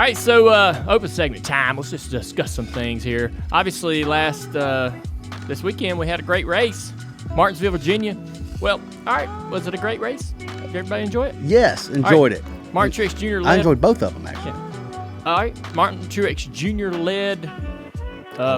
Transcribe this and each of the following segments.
right, so open segment time. Let's just discuss some things here. Obviously, this weekend we had a great race, Martinsville, Virginia. Well, all right, was it a great race? Did everybody enjoy it? Yes, enjoyed it. Martin Truex Jr. led. I enjoyed both of them, actually. Yeah. All right, Martin Truex Jr. led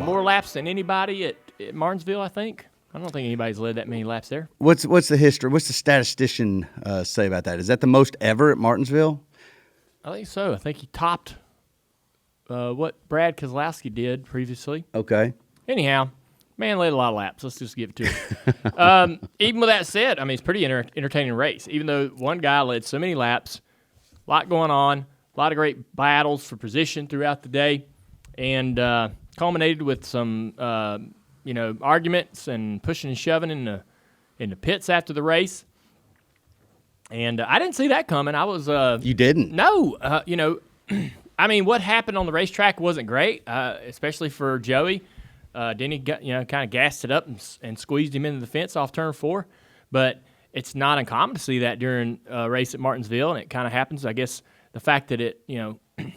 more laps than anybody at Martinsville, I think. I don't think anybody's led that many laps there. What's the history? What's the statistician say about that? Is that the most ever at Martinsville? I think so. I think he topped what Brad Keselowski did previously. Okay. Anyhow, man led a lot of laps. Let's just give it to him. Even with that said, I mean, it's a pretty entertaining race. Even though one guy led so many laps, a lot going on, a lot of great battles for position throughout the day, and culminated with some arguments and pushing and shoving in the pits after the race. And I didn't see that coming. I was You didn't? No. I mean, what happened on the racetrack wasn't great, especially for Joey. Denny got, kind of gassed it up and squeezed him into the fence off turn 4. But it's not uncommon to see that during a race at Martinsville, and it kind of happens. I guess the fact that it,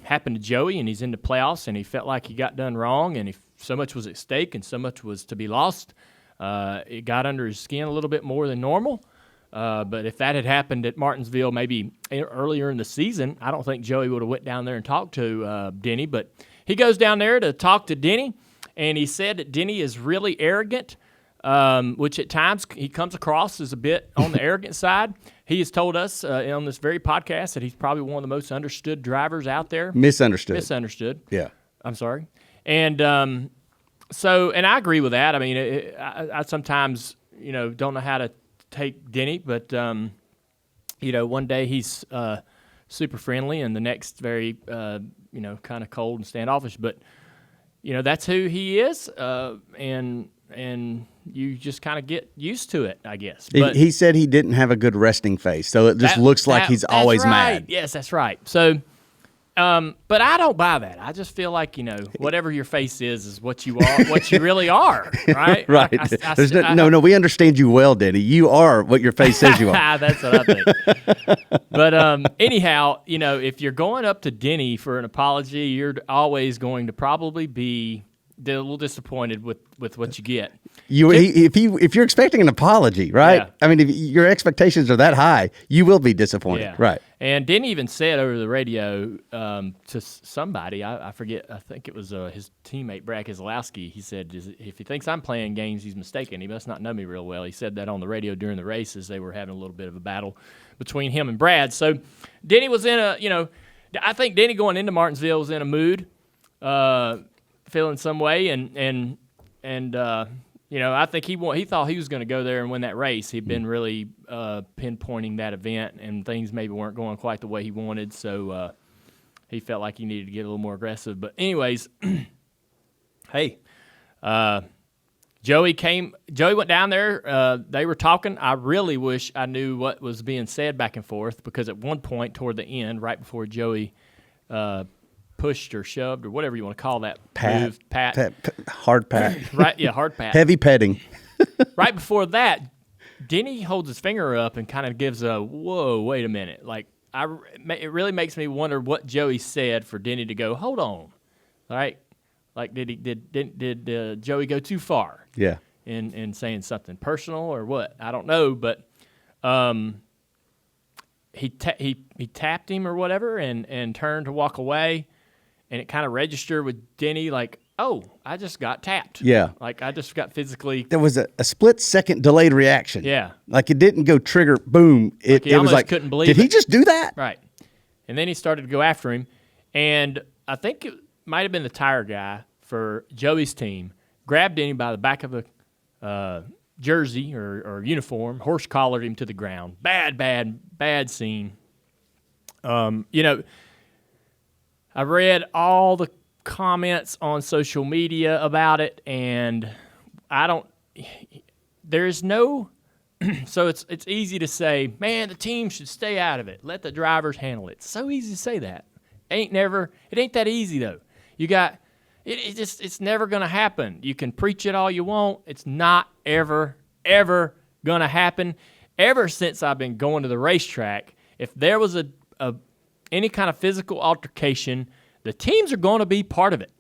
happened to Joey and he's in the playoffs and he felt like he got done wrong and so much was at stake and so much was to be lost, it got under his skin a little bit more than normal. But if that had happened at Martinsville maybe earlier in the season, I don't think Joey would have went down there and talked to Denny. But he goes down there to talk to Denny, and he said that Denny is really arrogant, which at times he comes across as a bit on the arrogant side. He has told us on this very podcast that he's probably one of the most understood drivers out there. Misunderstood. Yeah. I'm sorry. And and I agree with that. I mean, I sometimes, don't know how to take Denny, but one day he's super friendly, and the next very kind of cold and standoffish. But that's who he is, and you just kind of get used to it, I guess. But he said he didn't have a good resting face, so it just looks like he's always mad. Yes, that's right. So. But I don't buy that. I just feel like, whatever your face is what you are, what you really are, right? Right. No, we understand you well, Denny. You are what your face says you are. That's what I think. But anyhow, if you're going up to Denny for an apology, you're always going to probably be a little disappointed with what you get. If you're expecting an apology, right? Yeah. I mean, if your expectations are that high, you will be disappointed, yeah. Right? And Denny even said over the radio to somebody, I forget, I think it was his teammate Brad Keselowski. He said, if he thinks I'm playing games, he's mistaken. He must not know me real well. He said that on the radio during the races. They were having a little bit of a battle between him and Brad. So Denny was in I think Denny going into Martinsville was in a mood. Feeling some way, and I think he thought he was going to go there and win that race. He'd been really pinpointing that event, and things maybe weren't going quite the way he wanted, so he felt like he needed to get a little more aggressive. But anyways, hey, Joey went down there. They were talking. I really wish I knew what was being said back and forth, because at one point toward the end, right before Joey pushed or shoved or whatever you want to call that move, hard pat. Right, yeah, hard pat. Heavy petting. Right before that, Denny holds his finger up and kind of gives a, whoa, wait a minute. Like, it really makes me wonder what Joey said for Denny to go, hold on. All right? Like, did Joey go too far? Yeah. In saying something personal or what? I don't know, but he tapped him or whatever and turned to walk away. And it kind of registered with Denny like, oh, I just got tapped. Yeah. Like, I just got physically. There was a split-second delayed reaction. Yeah. Like, it didn't go trigger, boom. It was like, couldn't believe did he just do that? Right. And then he started to go after him. And I think it might have been the tire guy for Joey's team, grabbed Denny by the back of the jersey or uniform, horse-collared him to the ground. Bad scene. I read all the comments on social media about it, and there's no, so it's easy to say, man, the team should stay out of it. Let the drivers handle it. It's so easy to say that. It ain't that easy though. It's never going to happen. You can preach it all you want. It's not ever going to happen. Ever since I've been going to the racetrack, if there was any kind of physical altercation, the teams are going to be part of it.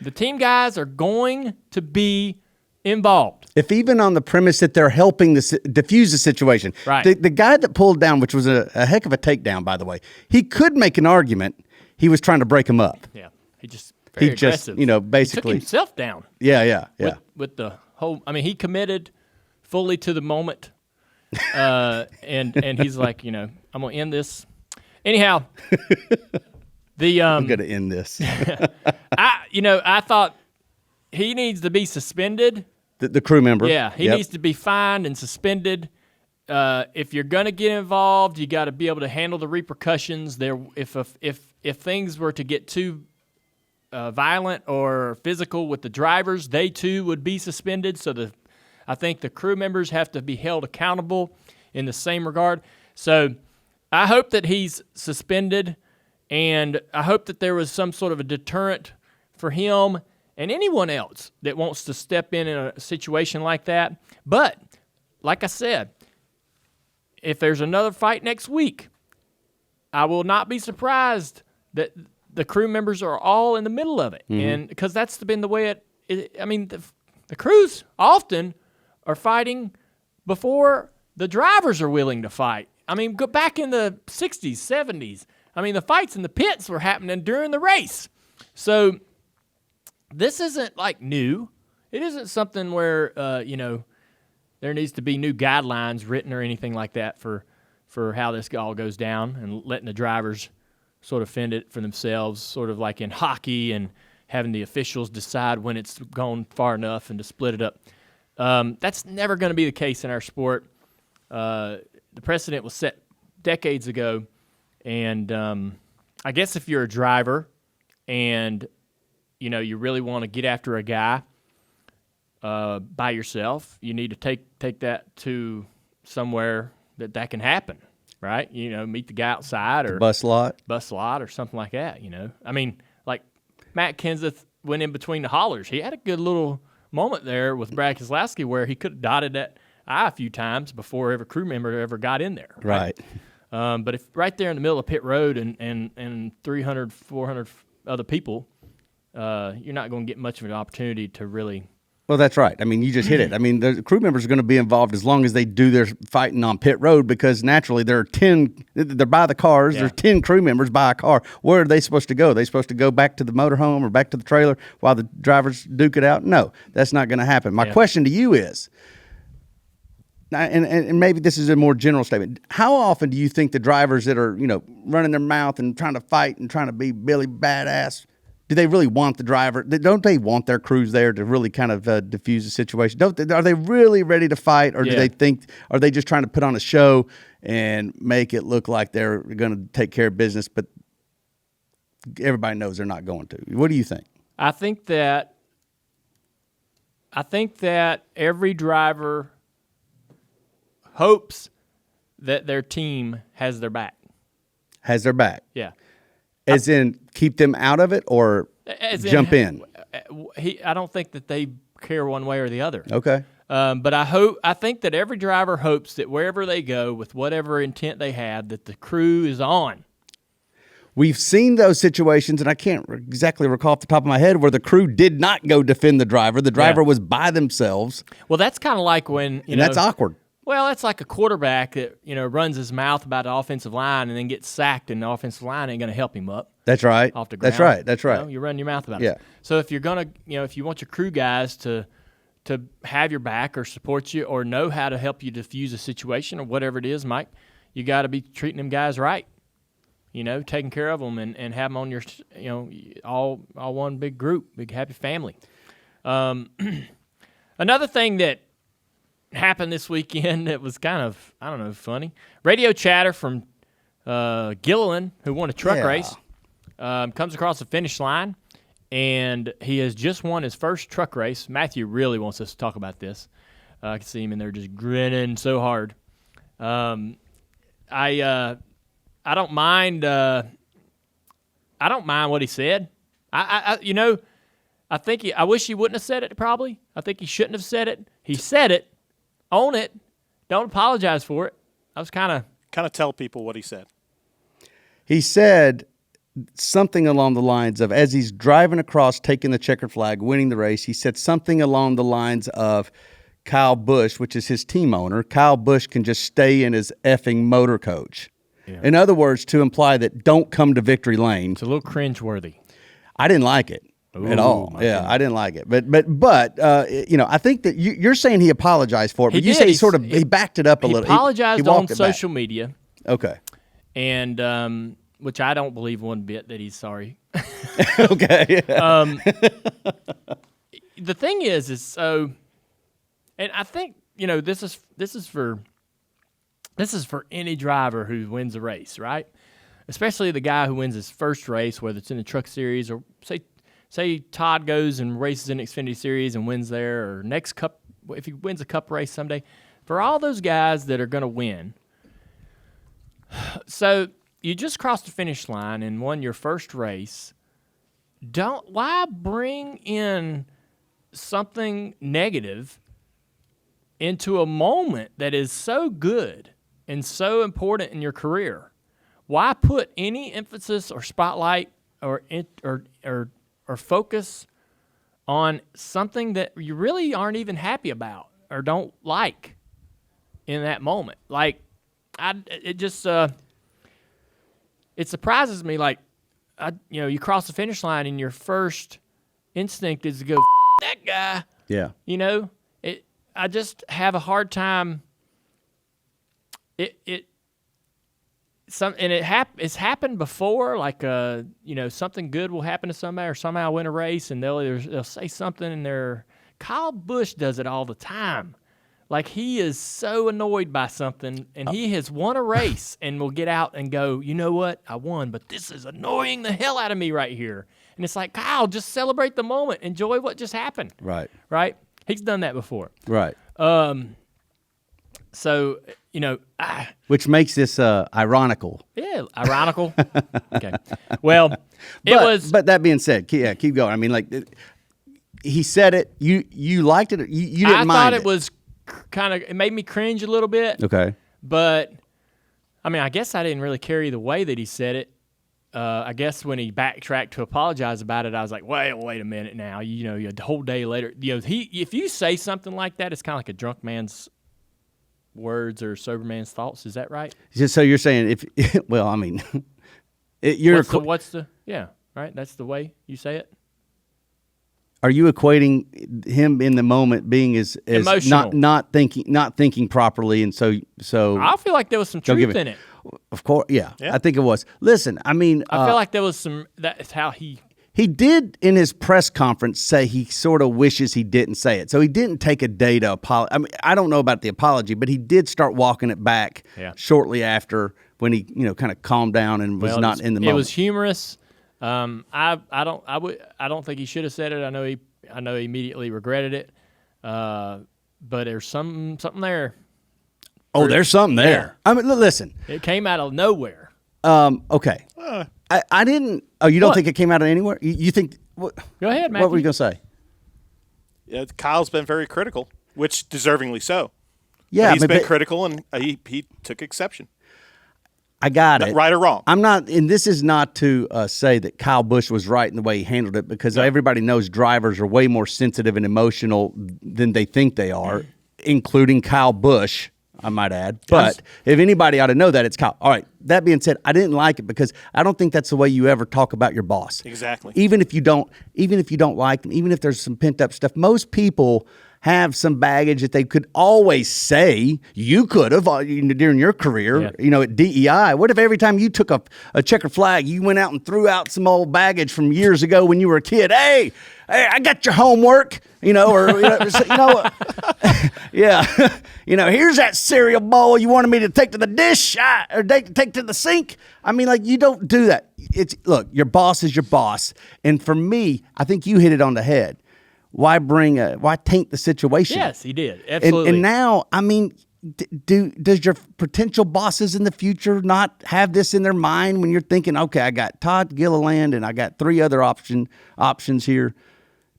The team guys are going to be involved. If even on the premise that they're helping diffuse the situation. Right. The guy that pulled down, which was a heck of a takedown, by the way, he could make an argument he was trying to break him up. Yeah. He just very aggressive. Basically. He took himself down. Yeah. With the whole, he committed fully to the moment. And he's like, I'm going to end this. Anyhow, I'm going to end this. I thought he needs to be suspended. The crew member. Yeah, he needs to be fined and suspended. If you're going to get involved, you got to be able to handle the repercussions. If things were to get too violent or physical with the drivers, they too would be suspended. So I think the crew members have to be held accountable in the same regard. So I hope that he's suspended, and I hope that there was some sort of a deterrent for him and anyone else that wants to step in a situation like that. But, like I said, if there's another fight next week, I will not be surprised that the crew members are all in the middle of it. Mm-hmm. And because that's been the way the crews often are fighting before the drivers are willing to fight. Go back in the 60s, 70s. The fights in the pits were happening during the race. So this isn't like new. It isn't something where, there needs to be new guidelines written or anything like that for how this all goes down, and letting the drivers sort of fend it for themselves, sort of like in hockey, and having the officials decide when it's gone far enough and to split it up. That's never going to be the case in our sport. The precedent was set decades ago, and I guess if you're a driver and you really want to get after a guy by yourself, you need to take that to somewhere that can happen, right? Meet the guy outside or bus lot or something like that. Like Matt Kenseth went in between the hollers. He had a good little moment there with Brad Keselowski where he could have dotted that I a few times before every crew member ever got in there. Right. But if right there in the middle of pit road and 300, 400 other people, you're not going to get much of an opportunity to really. Well, that's right. You just hit it. The crew members are going to be involved as long as they do their fighting on pit road, because naturally there are 10, they're by the cars. Yeah. There's 10 crew members by a car. Where are they supposed to go? Are they supposed to go back to the motorhome or back to the trailer while the drivers duke it out? No, that's not going to happen. My question to you is, and maybe this is a more general statement, how often do you think the drivers that are, running their mouth and trying to fight and trying to be Billy Badass, do they really want the driver? Don't they want their crews there to really kind of diffuse the situation? Are they really ready to fight, or do they think, are they just trying to put on a show and make it look like they're going to take care of business, but everybody knows they're not going to? What do you think? I think that every driver hopes that their team has their back. Has their back? Yeah. As in keep them out of it, or jump in? I don't think that they care one way or the other. Okay. But I think that every driver hopes that wherever they go, with whatever intent they have, that the crew is on. We've seen those situations, and I can't exactly recall off the top of my head, where the crew did not go defend the driver. The driver was by themselves. Well, that's kind of like when that's awkward. Well, that's like a quarterback that runs his mouth about the offensive line and then gets sacked, and the offensive line ain't going to help him up. That's right. Off the ground. That's right. You run your mouth about it. Yeah. So if you're gonna, if you want your crew guys to have your back or support you or know how to help you diffuse a situation or whatever it is, Mike, you got to be treating them guys right. Taking care of them and have them on your, all one big group, big happy family. Another thing that happened this weekend that was kind of, funny. Radio chatter from Gilliland, who won a truck race, comes across the finish line, and he has just won his first truck race. Matthew really wants us to talk about this. I can see him in there just grinning so hard. I don't mind. I don't mind what he said. I think I wish he wouldn't have said it. Probably, I think he shouldn't have said it. He said it. Own it. Don't apologize for it. I was kind of tell people what he said. He said something along the lines of, as he's driving across, taking the checkered flag, winning the race, he said something along the lines of, Kyle Busch, which is his team owner, Kyle Busch can just stay in his effing motor coach. Yeah. In other words, to imply that don't come to victory lane. It's a little cringeworthy. I didn't like it at all. Yeah, goodness. I didn't like it. But I think that you're saying he apologized for it, but you said he backed it up a little. He apologized on social media. Okay. And which I don't believe one bit that he's sorry. Okay. Yeah. The thing is so, and I think this is for any driver who wins a race, right? Especially the guy who wins his first race, whether it's in the Truck Series or say Todd goes and races in Xfinity Series and wins there, or next Cup, if he wins a Cup race someday. For all those guys that are going to win, so you just crossed the finish line and won your first race. Why bring in something negative into a moment that is so good and so important in your career? Why put any emphasis or spotlight or focus on something that you really aren't even happy about or don't like in that moment? Like, it surprises me. Like, you cross the finish line and your first instinct is to go, that guy. Yeah. I just have a hard time. It's happened before. Like something good will happen to somebody, or somehow win a race, and they'll say something, and Kyle Busch does it all the time. Like, he is so annoyed by something, and he has won a race, and will get out and go, you know what, I won, but this is annoying the hell out of me right here. And it's like, Kyle, just celebrate the moment, enjoy what just happened. Right. He's done that before. Right. So, which makes this ironical. Yeah, ironical. Okay. Well, But that being said, keep going. I mean, like, he said it. You liked it. You didn't mind it. I thought it was it made me cringe a little bit. Okay. But, I mean, I guess I didn't really carry the way that he said it. I guess when he backtracked to apologize about it, I was like, wait a minute now. A whole day later, if you say something like that, it's kind of like a drunk man's words or sober man's thoughts. Is that right? So you're saying right? That's the way you say it. Are you equating him in the moment being as emotional, not thinking properly, and so I feel like there was some truth in it. Of course, yeah, I think it was. Listen, I mean, I feel like there was some. That's how he did in his press conference say he sort of wishes he didn't say it. So he didn't take a day to apologize. I mean, I don't know about the apology, but he did start walking it back shortly after, when he kind of calmed down and was not in the moment. It was humorous. I don't think he should have said it. I know he immediately regretted it. But there's something there. Oh, there's something there. I mean, listen. It came out of nowhere. Okay. I didn't. Oh, you don't think it came out of anywhere? You think? Go ahead, Matthew. What were you going to say? Yeah, Kyle's been very critical, which deservingly so. Yeah, he's been critical, and he took exception. I got it. Right or wrong. I'm not, and this is not to say that Kyle Busch was right in the way he handled it, because everybody knows drivers are way more sensitive and emotional than they think they are, including Kyle Busch, I might add. But if anybody ought to know that, it's Kyle. All right. That being said, I didn't like it because I don't think that's the way you ever talk about your boss. Exactly. Even if you don't like them, even if there's some pent up stuff, most people have some baggage that they could always say. You could have during your career, at DEI. What if every time you took a checker flag, you went out and threw out some old baggage from years ago when you were a kid? Hey, I got your homework, here's that cereal bowl you wanted me to take to the dish or take to the sink. I mean, like, you don't do that. Look, your boss is your boss. And for me, I think you hit it on the head. Why taint the situation? Yes, he did. Absolutely. And now, I mean, does your potential bosses in the future not have this in their mind when you're thinking, okay, I got Todd Gilliland and I got 3 other options here.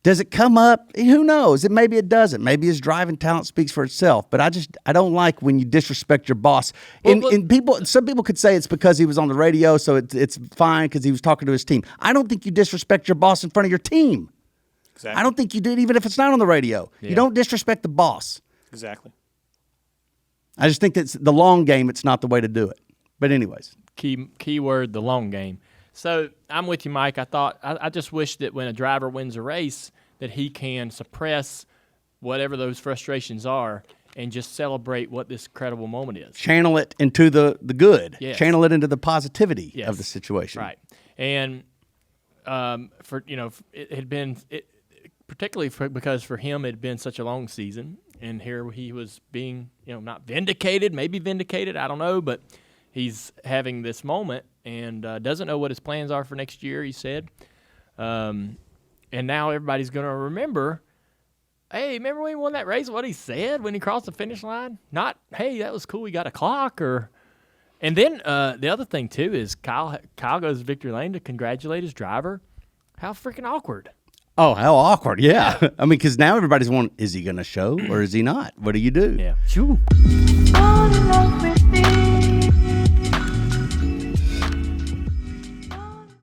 Does it come up? Who knows? Maybe it doesn't. Maybe his driving talent speaks for itself. But I don't like when you disrespect your boss. Some people could say it's because he was on the radio, so it's fine because he was talking to his team. I don't think you disrespect your boss in front of your team. Exactly. I don't think you did, even if it's not on the radio. Yeah. You don't disrespect the boss. Exactly. I just think that's the long game. It's not the way to do it. But anyways, key word, the long game. So I'm with you, Mike. I just wish that when a driver wins a race, that he can suppress whatever those frustrations are and just celebrate what this incredible moment is. Channel it into the good. Yes. Channel it into the positivity of the situation. Right. And it had been particularly because for him it had been such a long season, and here he was being not vindicated, maybe vindicated, I don't know, but he's having this moment and doesn't know what his plans are for next year, he said. And now everybody's going to remember, hey, remember when he won that race, what he said when he crossed the finish line? Not, hey, that was cool, he got a clock. And then the other thing, too, is Kyle goes to victory lane to congratulate his driver. How freaking awkward. Oh, how awkward, yeah. I mean, because now everybody's wondering, is he going to show or is he not? What do you do? Yeah. Shoo.